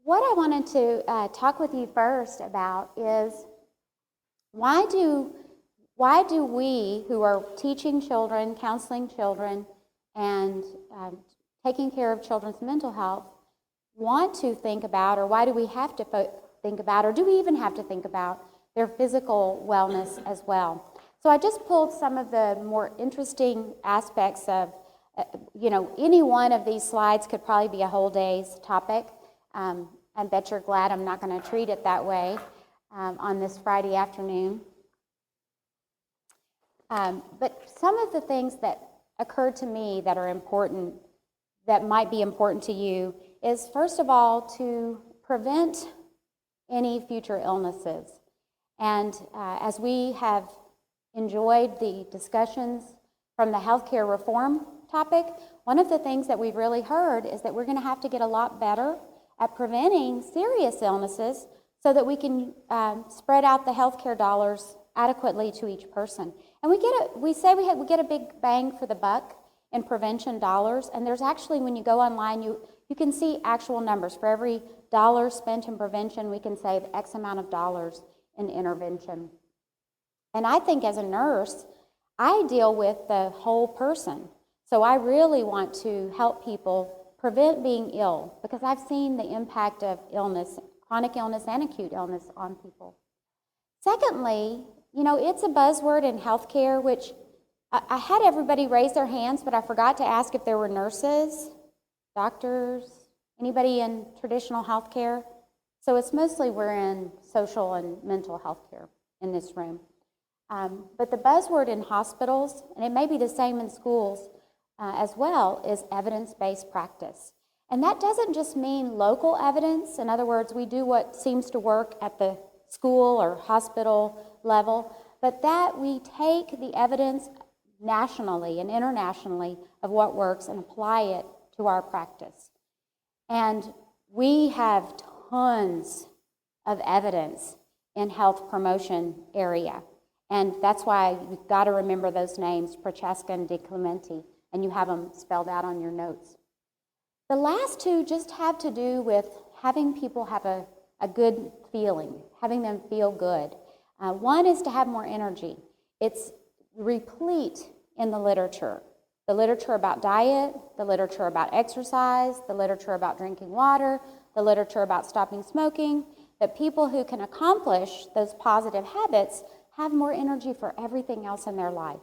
what I wanted to talk with you first about is why do we, who are teaching children, counseling children, and taking care of children's mental health, want to think about, or why do we have to think about, or do we even have to think about their physical wellness as well? So I just pulled some of the more interesting aspects of, any one of these slides could probably be a whole day's topic. I bet you're glad I'm not going to treat it that way on this Friday afternoon. But some of the things that occurred to me that are important, that might be important to you, is first of all to prevent any future illnesses. And as we have enjoyed the discussions from the healthcare reform topic, one of the things that we've really heard is that we're going to have to get a lot better at preventing serious illnesses so that we can spread out the healthcare dollars adequately to each person. And we get a big bang for the buck in prevention dollars, and there's actually, when you go online, you can see actual numbers. For every dollar spent in prevention, we can save X amount of dollars in intervention. And I think as a nurse, I deal with the whole person. So I really want to help people prevent being ill, because I've seen the impact of illness, chronic illness and acute illness on people. Secondly, it's a buzzword in healthcare, which I had everybody raise their hands, but I forgot to ask if there were nurses, doctors, anybody in traditional healthcare. So it's mostly we're in social and mental healthcare in this room. But the buzzword in hospitals, and it may be the same in schools as well, is evidence-based practice. And that doesn't just mean local evidence. In other words, we do what seems to work at the school or hospital level, but that we take the evidence nationally and internationally of what works and apply it to our practice. And we have tons of evidence in health promotion area. And that's why you've got to remember those names, Prochaska and DiClemente, and you have them spelled out on your notes. The last two just have to do with having people have a good feeling, having them feel good. One is to have more energy. It's replete in the literature about diet, the literature about exercise, the literature about drinking water, the literature about stopping smoking, that people who can accomplish those positive habits have more energy for everything else in their life.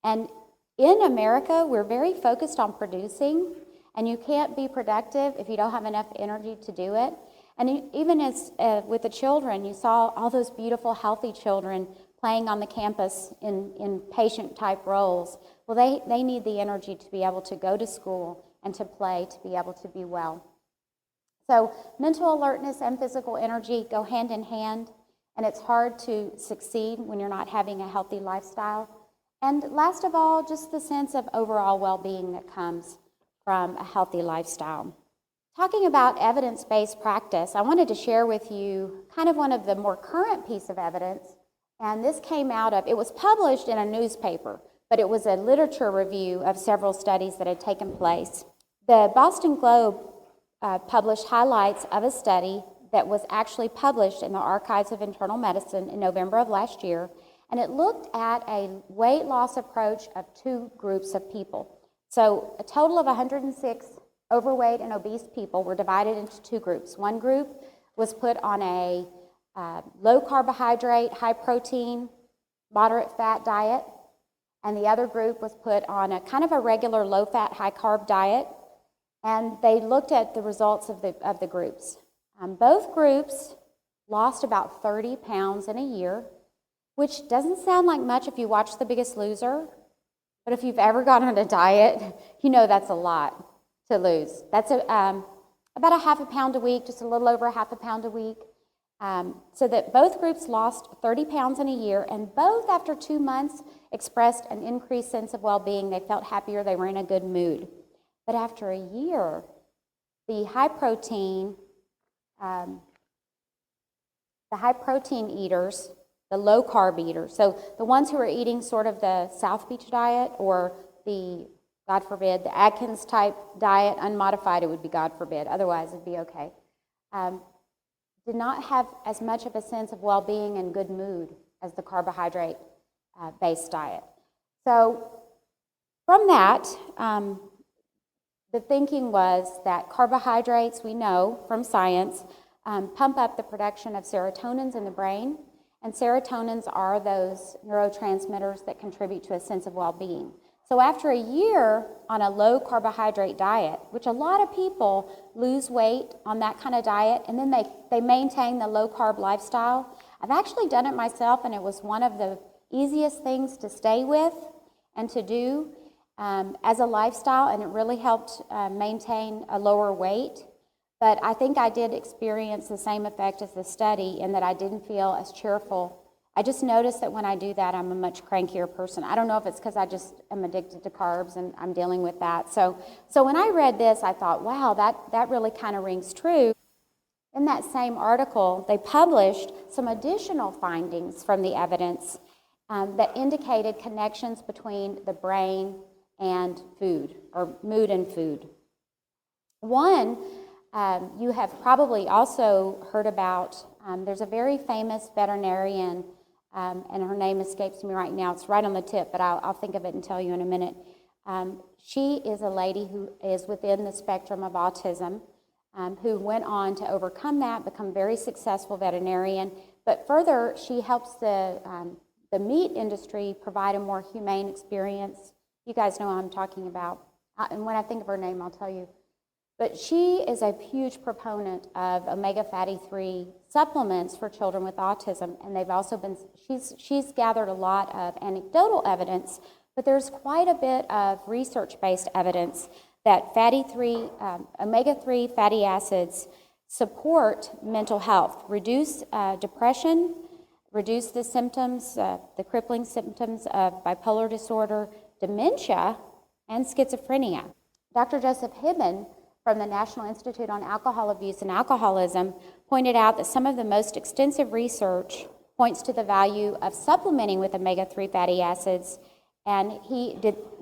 And in America, we're very focused on producing, and you can't be productive if you don't have enough energy to do it. And even as with the children, you saw all those beautiful, healthy children playing on the campus in patient-type roles. Well, they need the energy to be able to go to school and to play, to be able to be well. So mental alertness and physical energy go hand in hand, and it's hard to succeed when you're not having a healthy lifestyle. And last of all, just the sense of overall well-being that comes from a healthy lifestyle. Talking about evidence-based practice, I wanted to share with you kind of one of the more current piece of evidence, and this came out of, it was published in a newspaper, but it was a literature review of several studies that had taken place. The Boston Globe published highlights of a study that was actually published in the Archives of Internal Medicine in November of last year, and it looked at a weight loss approach of two groups of people. So a total of 106 overweight and obese people were divided into two groups. One group was put on a low carbohydrate, high protein, moderate fat diet, and the other group was put on a kind of a regular low fat, high carb diet, and they looked at the results of the groups. Both groups lost about 30 pounds in a year, which doesn't sound like much if you watch The Biggest Loser, but if you've ever gone on a diet, you know that's a lot to lose. That's about a half a pound a week, just a little over a half a pound a week. So that both groups lost 30 pounds in a year, and both after 2 months expressed an increased sense of well-being. They felt happier, they were in a good mood. But after a year, the high protein eaters, the low carb eaters, so the ones who are eating sort of the South Beach diet or the, God forbid, the Atkins type diet, unmodified, it would be God forbid, otherwise it'd be okay. did not have as much of a sense of well-being and good mood as the carbohydrate-based diet. So from that, the thinking was that carbohydrates, we know from science, pump up the production of serotonins in the brain, and serotonins are those neurotransmitters that contribute to a sense of well-being. So after a year on a low carbohydrate diet, which a lot of people lose weight on that kind of diet, and then they maintain the low carb lifestyle. I've actually done it myself, and it was one of the easiest things to stay with and to do as a lifestyle, and it really helped maintain a lower weight. But I think I did experience the same effect as the study in that I didn't feel as cheerful. I just noticed that when I do that, I'm a much crankier person. I don't know if it's because I just am addicted to carbs and I'm dealing with that. So when I read this, I thought, wow, that really kind of rings true. In that same article, they published some additional findings from the evidence that indicated connections between the brain and food, or mood and food. One, you have probably also heard about, there's a very famous veterinarian, and her name escapes me right now. It's right on the tip, but I'll think of it and tell you in a minute. She is a lady who is within the spectrum of autism, who went on to overcome that, become a very successful veterinarian. But further, she helps the meat industry provide a more humane experience. You guys know what I'm talking about. And when I think of her name, I'll tell you. But she is a huge proponent of omega fatty 3 supplements for children with autism, and they've also been, she's gathered a lot of anecdotal evidence, but there's quite a bit of research-based evidence that omega 3 fatty acids support mental health, reduce depression, reduce the symptoms, the crippling symptoms of bipolar disorder, dementia, and schizophrenia. Dr. Joseph Hibben from the National Institute on Alcohol Abuse and Alcoholism pointed out that some of the most extensive research points to the value of supplementing with omega-3 fatty acids, and he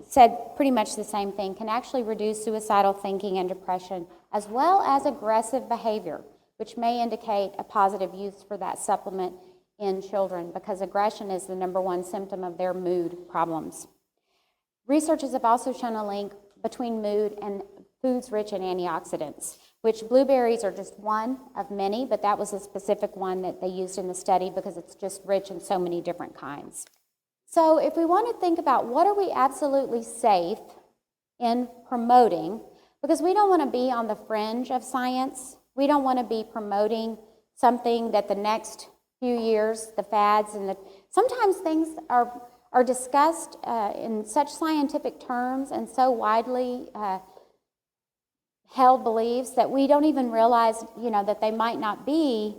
said pretty much the same thing, can actually reduce suicidal thinking and depression, as well as aggressive behavior, which may indicate a positive use for that supplement in children, because aggression is the #1 symptom of their mood problems. Researchers have also shown a link between mood and foods rich in antioxidants, which blueberries are just one of many, but that was a specific one that they used in the study because it's just rich in so many different kinds. So if we want to think about what are we absolutely safe in promoting, because we don't want to be on the fringe of science, we don't want to be promoting something that the next few years, the fads, and sometimes things are discussed in such scientific terms and so widely held beliefs that we don't even realize, that they might not be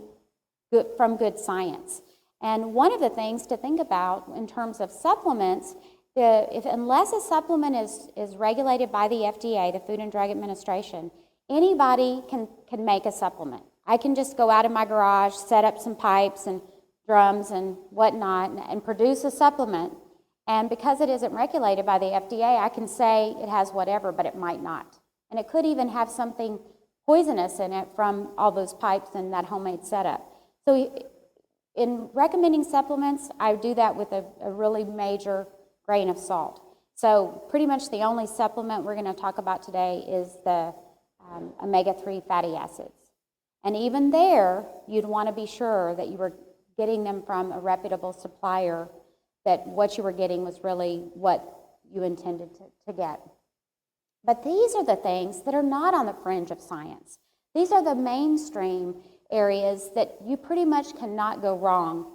good from good science. And one of the things to think about in terms of supplements, unless a supplement is regulated by the FDA, the Food and Drug Administration, anybody can make a supplement. I can just go out of my garage, set up some pipes and drums and whatnot, and produce a supplement. And because it isn't regulated by the FDA, I can say it has whatever, but it might not. And it could even have something poisonous in it from all those pipes and that homemade setup. So in recommending supplements, I do that with a really major grain of salt. So pretty much the only supplement we're going to talk about today is the omega-3 fatty acids. And even there, you'd want to be sure that you were getting them from a reputable supplier, that what you were getting was really what you intended to get. But these are the things that are not on the fringe of science. These are the mainstream areas that you pretty much cannot go wrong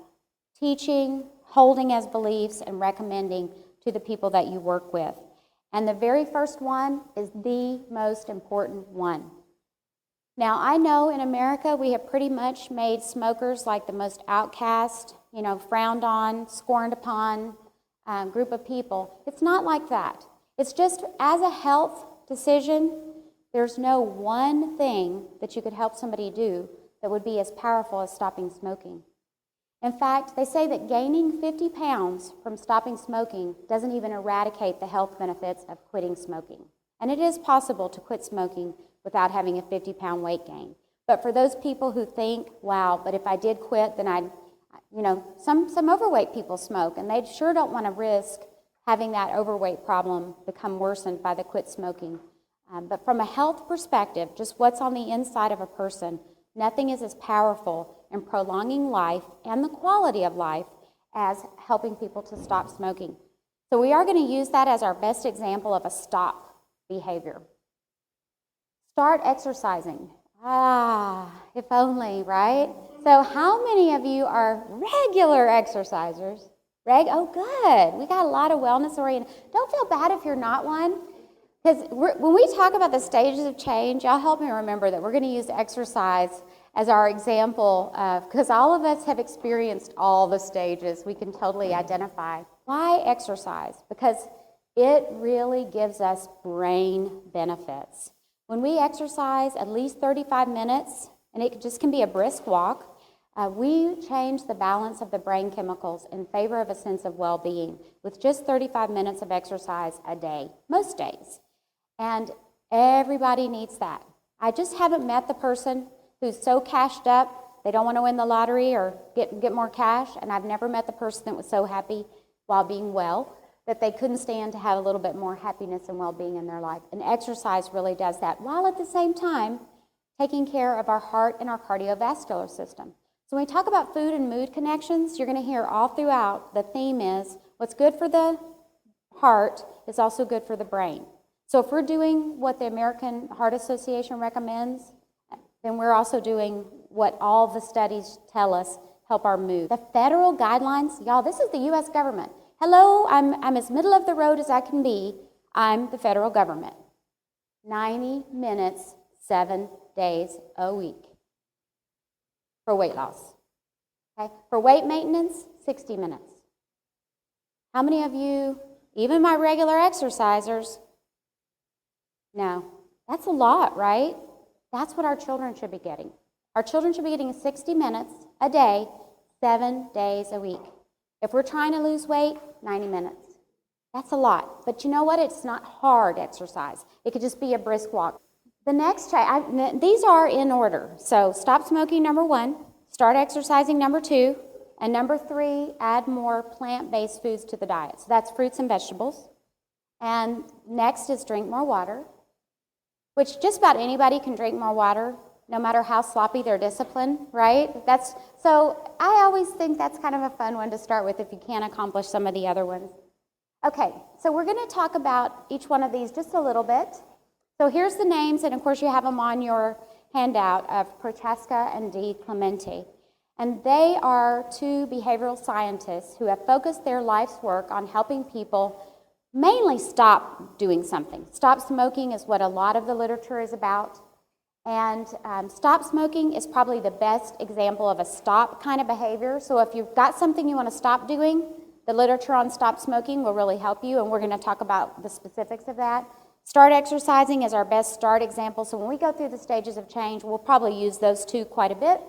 teaching, holding as beliefs, and recommending to the people that you work with. And the very first one is the most important one. Now, I know in America we have pretty much made smokers like the most outcast, frowned on, scorned upon group of people. It's not like that. It's just as a health decision, there's no one thing that you could help somebody do that would be as powerful as stopping smoking. In fact, they say that gaining 50 pounds from stopping smoking doesn't even eradicate the health benefits of quitting smoking. And it is possible to quit smoking without having a 50-pound weight gain. But for those people who think, wow, but if I did quit, then I'd, some overweight people smoke, and they sure don't want to risk having that overweight problem become worsened by the quit smoking. But from a health perspective, just what's on the inside of a person, nothing is as powerful in prolonging life and the quality of life as helping people to stop smoking. So we are going to use that as our best example of a stop behavior. Start exercising. If only, right? So how many of you are regular exercisers? Oh, good. We got a lot of wellness-oriented. Don't feel bad if you're not one. Because when we talk about the stages of change, y'all help me remember that we're going to use exercise as our example because all of us have experienced all the stages. We can totally identify. Why exercise? Because it really gives us brain benefits. When we exercise at least 35 minutes, and it just can be a brisk walk, we change the balance of the brain chemicals in favor of a sense of well-being with just 35 minutes of exercise a day, most days. And everybody needs that. I just haven't met the person who's so cashed up, they don't want to win the lottery or get more cash, and I've never met the person that was so happy while being well that they couldn't stand to have a little bit more happiness and well-being in their life. And exercise really does that, while at the same time taking care of our heart and our cardiovascular system. So when we talk about food and mood connections, you're going to hear all throughout the theme is what's good for the heart is also good for the brain. So if we're doing what the American Heart Association recommends, then we're also doing what all the studies tell us help our mood. The federal guidelines, y'all, this is the U.S. government. Hello, I'm as middle of the road as I can be. I'm the federal government. 90 minutes, 7 days a week for weight loss. Okay? For weight maintenance, 60 minutes. How many of you, even my regular exercisers, no, that's a lot, right? That's what our children should be getting. Our children should be getting 60 minutes a day, 7 days a week. If we're trying to lose weight, 90 minutes. That's a lot. But you know what? It's not hard exercise. It could just be a brisk walk. The next, these are in order. So stop smoking, number 1. Start exercising, number 2. And number 3, add more plant-based foods to the diet. So that's fruits and vegetables. And next is drink more water, which just about anybody can drink more water, no matter how sloppy their discipline, right? So I always think that's kind of a fun one to start with if you can't accomplish some of the other ones. Okay, so we're going to talk about each one of these just a little bit. So here's the names, and of course you have them on your handout of Prochaska and D. Clemente. And they are 2 behavioral scientists who have focused their life's work on helping people mainly stop doing something. Stop smoking is what a lot of the literature is about. And stop smoking is probably the best example of a stop kind of behavior. So if you've got something you want to stop doing, the literature on stop smoking will really help you, and we're going to talk about the specifics of that. Start exercising is our best start example. So when we go through the stages of change, we'll probably use those 2 quite a bit.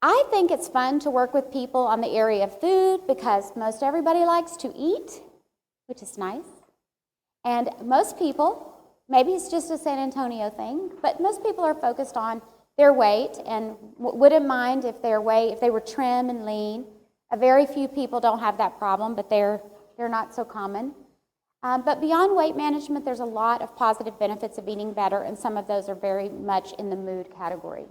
I think it's fun to work with people on the area of food because most everybody likes to eat, which is nice. And most people, maybe it's just a San Antonio thing, but most people are focused on their weight and wouldn't mind if they were trim and lean. Very few people don't have that problem, but they're not so common. But beyond weight management, there's a lot of positive benefits of eating better, and some of those are very much in the mood category.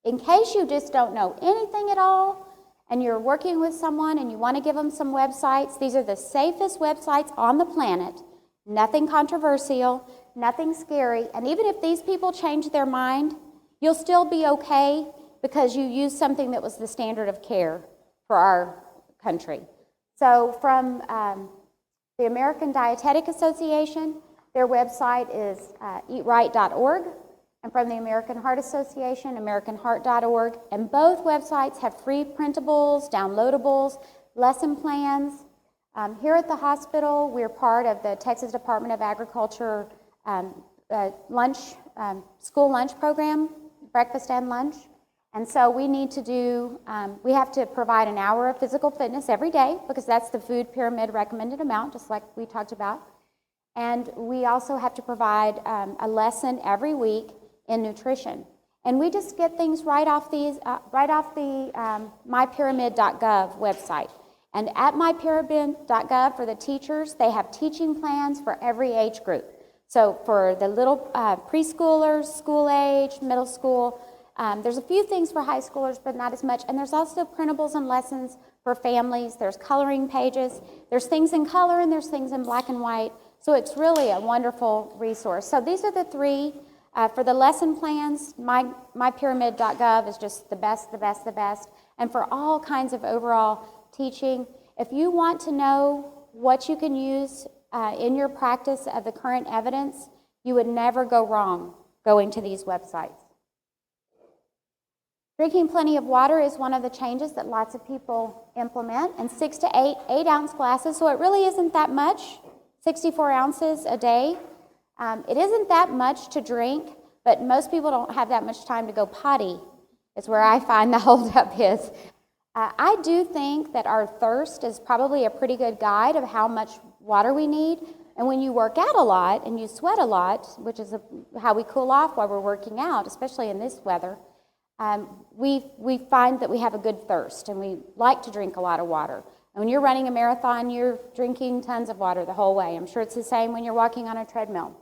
In case you just don't know anything at all, and you're working with someone and you want to give them some websites, these are the safest websites on the planet. Nothing controversial, nothing scary, and even if these people change their mind, you'll still be okay because you used something that was the standard of care for our country. So from the American Dietetic Association, their website is eatright.org, and from the American Heart Association, americanheart.org, and both websites have free printables, downloadables, lesson plans. Here at the hospital, we're part of the Texas Department of Agriculture school lunch program, breakfast and lunch. And so we need to we have to provide an hour of physical fitness every day because that's the food pyramid recommended amount, just like we talked about. And we also have to provide a lesson every week in nutrition. And we just get things right off the mypyramid.gov website. And at mypyramid.gov for the teachers, they have teaching plans for every age group. So for the little preschoolers, school age, middle school, there's a few things for high schoolers, but not as much. And there's also printables and lessons for families. There's coloring pages. There's things in color and there's things in black and white. So it's really a wonderful resource. So these are the three. For the lesson plans, mypyramid.gov is just the best, the best, the best. And for all kinds of overall teaching, if you want to know what you can use in your practice of the current evidence, you would never go wrong going to these websites. Drinking plenty of water is one of the changes that lots of people implement, and 6 to 8-ounce glasses, so it really isn't that much, 64 ounces a day. It isn't that much to drink, but most people don't have that much time to go potty, is where I find the holdup is. I do think that our thirst is probably a pretty good guide of how much water we need. And when you work out a lot and you sweat a lot, which is how we cool off while we're working out, especially in this weather, we find that we have a good thirst and we like to drink a lot of water. And when you're running a marathon, you're drinking tons of water the whole way. I'm sure it's the same when you're walking on a treadmill.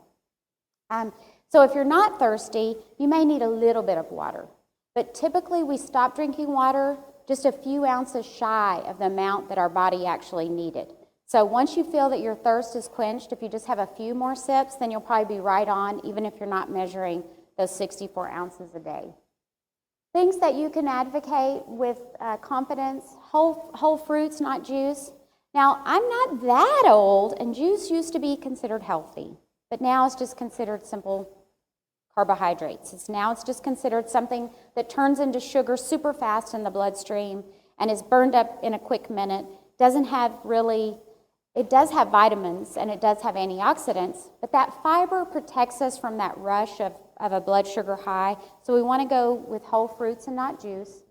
So if you're not thirsty, you may need a little bit of water. But typically we stop drinking water just a few ounces shy of the amount that our body actually needed. So once you feel that your thirst is quenched, if you just have a few more sips, then you'll probably be right on, even if you're not measuring those 64 ounces a day. Things that you can advocate with confidence, whole fruits, not juice. Now, I'm not that old, and juice used to be considered healthy, but now it's just considered simple carbohydrates. Now it's just considered something that turns into sugar super fast in the bloodstream and is burned up in a quick minute. It does have vitamins and it does have antioxidants, but that fiber protects us from that rush of a blood sugar high. So we want to go with whole fruits and not juice.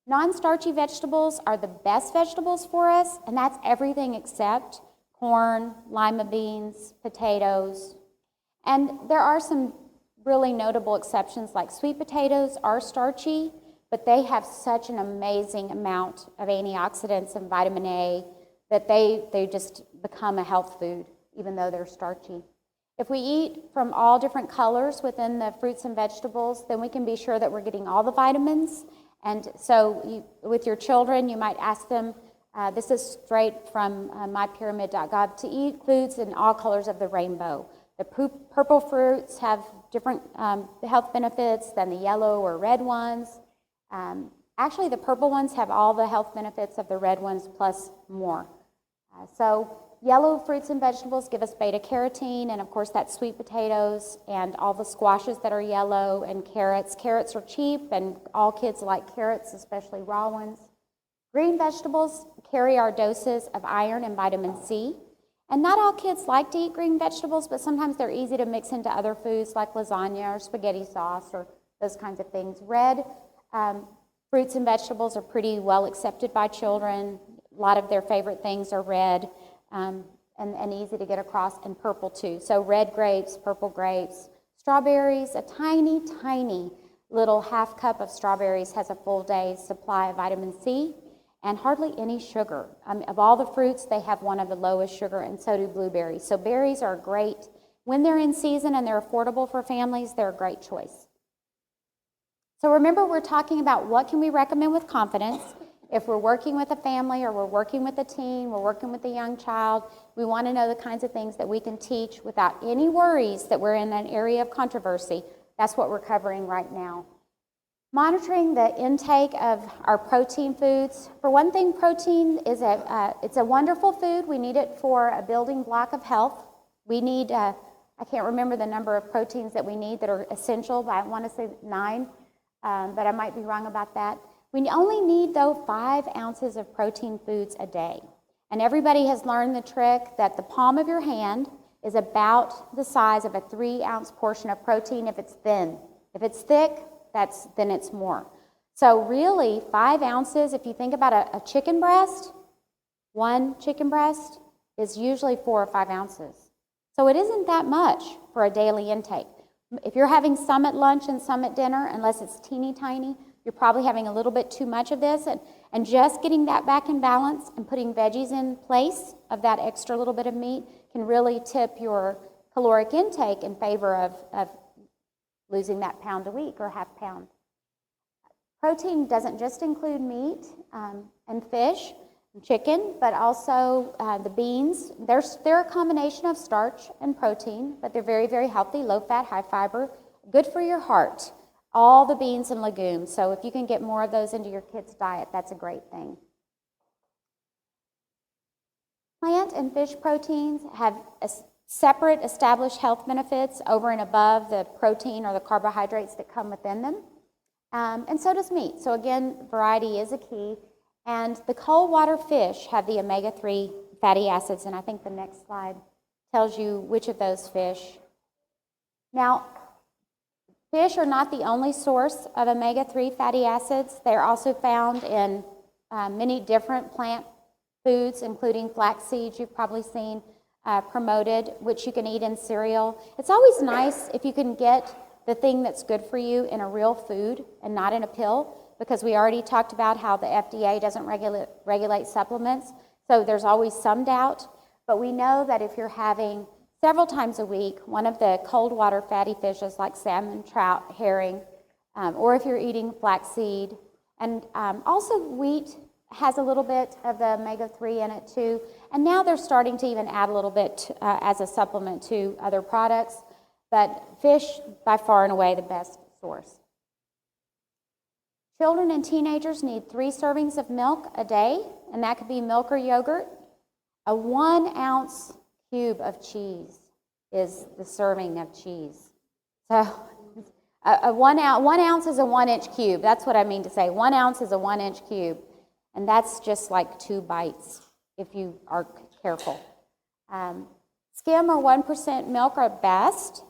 Non-starchy vegetables are the best vegetables for us, and that's everything except corn, lima beans, potatoes. And there are some really notable exceptions, like sweet potatoes are starchy, but they have such an amazing amount of antioxidants and vitamin A that they just become a health food, even though they're starchy. If we eat from all different colors within the fruits and vegetables, then we can be sure that we're getting all the vitamins. And so with your children, you might ask them, this is straight from mypyramid.gov, to eat foods in all colors of the rainbow. The purple fruits have different health benefits than the yellow or red ones. Actually, the purple ones have all the health benefits of the red ones plus more. So yellow fruits and vegetables give us beta-carotene, and of course that's sweet potatoes and all the squashes that are yellow, and carrots. Carrots are cheap, and all kids like carrots, especially raw ones. Green vegetables carry our doses of iron and vitamin C. And not all kids like to eat green vegetables, but sometimes they're easy to mix into other foods like lasagna or spaghetti sauce or those kinds of things. Red fruits and vegetables are pretty well accepted by children. A lot of their favorite things are red and easy to get across, and purple too. So red grapes, purple grapes. Strawberries, a tiny, tiny little half cup of strawberries has a full day's supply of vitamin C. And hardly any sugar. Of all the fruits, they have one of the lowest sugar, and so do blueberries. So berries are great. When they're in season and they're affordable for families, they're a great choice. So remember, we're talking about what can we recommend with confidence. If we're working with a family or we're working with a teen, we're working with a young child, we want to know the kinds of things that we can teach without any worries that we're in an area of controversy. That's what we're covering right now. Monitoring the intake of our protein foods. For one thing, protein is it's a wonderful food. We need it for a building block of health. We need, I can't remember the number of proteins that we need that are essential, but I want to say 9, but I might be wrong about that. We only need, though, 5 ounces of protein foods a day. And everybody has learned the trick that the palm of your hand is about the size of a 3-ounce portion of protein if it's thin. If it's thick, then it's more. So really, 5 ounces, if you think about a chicken breast, one chicken breast is usually 4 or 5 ounces. So it isn't that much for a daily intake. If you're having some at lunch and some at dinner, unless it's teeny tiny, you're probably having a little bit too much of this. And just getting that back in balance and putting veggies in place of that extra little bit of meat can really tip your caloric intake in favor of losing that pound a week or half pound. Protein doesn't just include meat and fish and chicken, but also the beans. They're a combination of starch and protein, but they're very, very healthy, low fat, high fiber, good for your heart. All the beans and legumes. So if you can get more of those into your kids' diet, that's a great thing. Plant and fish proteins have separate established health benefits over and above the protein or the carbohydrates that come within them. And so does meat. So again, variety is a key. And the cold water fish have the omega-3 fatty acids, and I think the next slide tells you which of those fish. Now, fish are not the only source of omega-3 fatty acids. They are also found in many different plant foods, including flax seeds you've probably seen promoted, which you can eat in cereal. It's always nice if you can get the thing that's good for you in a real food and not in a pill, because we already talked about how the FDA doesn't regulate supplements, so there's always some doubt. But we know that if you're having several times a week one of the cold water fatty fishes like salmon, trout, herring, or if you're eating flaxseed, and also wheat has a little bit of the omega-3 in it too, and now they're starting to even add a little bit as a supplement to other products, but fish by far and away the best source. Children and teenagers need 3 servings of milk a day, and that could be milk or yogurt. A 1 ounce cube of cheese is the serving of cheese. So a 1 ounce is a 1-inch cube. That's what I mean to say. 1 ounce is a 1-inch cube, and that's just like 2 bites if you are careful. Skim or 1% milk are best.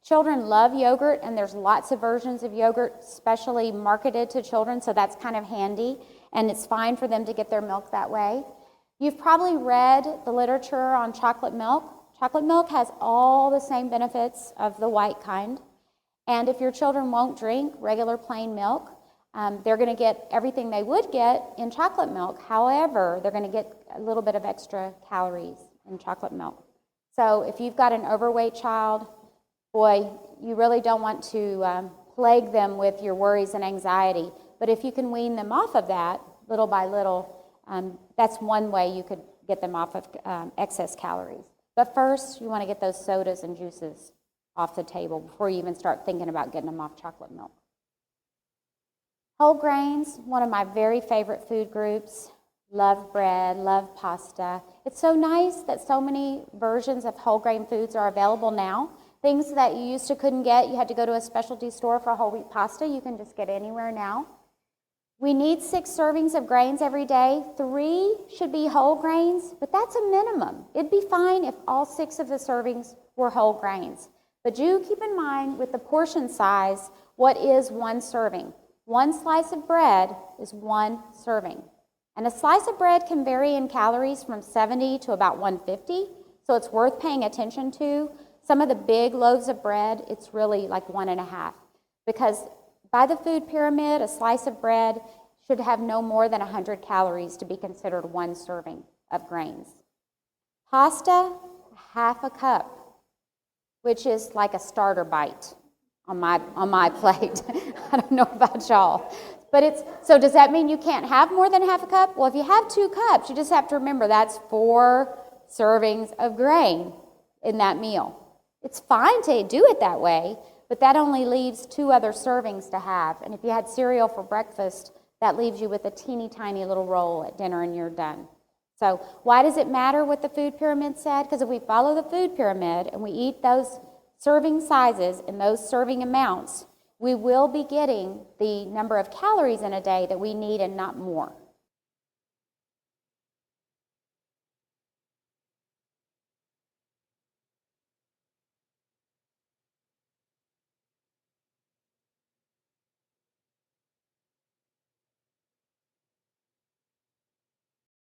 Children love yogurt, and there's lots of versions of yogurt specially marketed to children, so that's kind of handy, and it's fine for them to get their milk that way. You've probably read the literature on chocolate milk. Chocolate milk has all the same benefits of the white kind, and if your children won't drink regular plain milk, they're going to get everything they would get in chocolate milk. However, they're going to get a little bit of extra calories in chocolate milk. So if you've got an overweight child, boy, you really don't want to plague them with your worries and anxiety. But if you can wean them off of that little by little, that's one way you could get them off of excess calories. But first, you want to get those sodas and juices off the table before you even start thinking about getting them off chocolate milk. Whole grains, one of my very favorite food groups. Love bread, love pasta. It's so nice that so many versions of whole grain foods are available now. Things that you used to couldn't get, you had to go to a specialty store for whole wheat pasta, you can just get anywhere now. We need 6 servings of grains every day. 3 should be whole grains, but that's a minimum. It'd be fine if all 6 of the servings were whole grains. But do keep in mind with the portion size, what is 1 serving? 1 slice of bread is 1 serving. And a slice of bread can vary in calories from 70 to about 150, so it's worth paying attention to. Some of the big loaves of bread, it's really like 1.5, because by the food pyramid, a slice of bread should have no more than 100 calories to be considered 1 serving of grains. Pasta, half a cup, which is like a starter bite on my plate. I don't know about y'all. But so does that mean you can't have more than half a cup? Well, if you have 2 cups, you just have to remember that's 4 servings of grain in that meal. It's fine to do it that way, but that only leaves 2 other servings to have. And if you had cereal for breakfast, that leaves you with a teeny tiny little roll at dinner and you're done. So why does it matter what the food pyramid said? Because if we follow the food pyramid and we eat those serving sizes and those serving amounts, we will be getting the number of calories in a day that we need and not more.